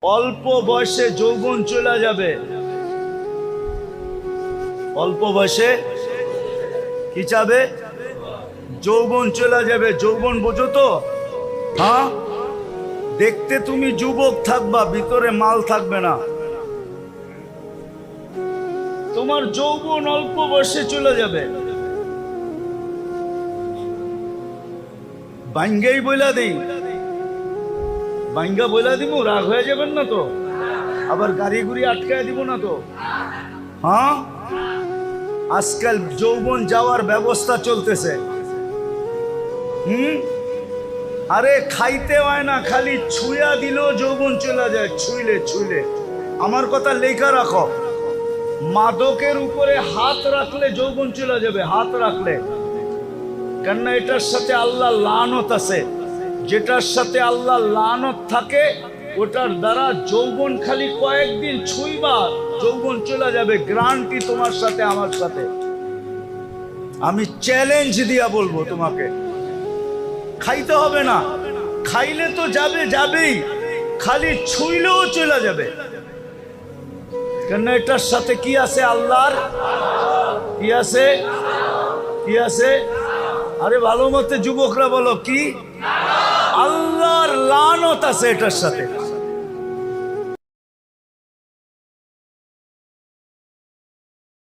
অল্প বয়সে যৌবন চলে যাবে। অল্প বয়সে কি যাবে? যৌবন চলে যাবে। যৌবন বোঝো তো? হ্যাঁ, দেখতে তুমি যুবক থাকবা, ভিতরে মাল থাকবে না। তোমার যৌবন অল্প বয়সে চলে যাবে। বাঙ্গাই বইলা দিই, বাঙ্গা বইলা দিব, রাগ হয়ে যাবেন না তো? আবার গাড়ি গুড়ি আটকায় দিব না তো? হ্যাঁ, আজকাল যৌবন যাওয়ার ব্যবস্থা চলতেছে। আরে খাইতে হয় না, খালি ছুঁয়া দিলেও যৌবন চলে যায়। ছুঁইলে ছুঁইলে, আমার কথা লেখা রাখো, মাদকের উপরে হাত রাখলে যৌবন চলে যাবে। হাত রাখলে, কেননা এটার সাথে আল্লাহ লানত আছে। যেটার সাথে আল্লাহ লানত থাকে ওটার দ্বারা যৌবন খালি কয়েকদিন ছুঁইবা, যৌবন চলে যাবে। গ্যারান্টি তোমার সাথে আমার সাথে, আমি চ্যালেঞ্জ দিয়া বলবো তোমাকে। খাইতে হবে না, খাইলে তো যাবে, যাবেই, খালি ছুঁইলেও চলে যাবে। কেন এটার সাথে কি আছে? আল্লাহর কি আছে? কি আছে? আরে ভালো মতে যুবকরা বলো, কি? আল্লাহর লানত আছে এটার সাথে।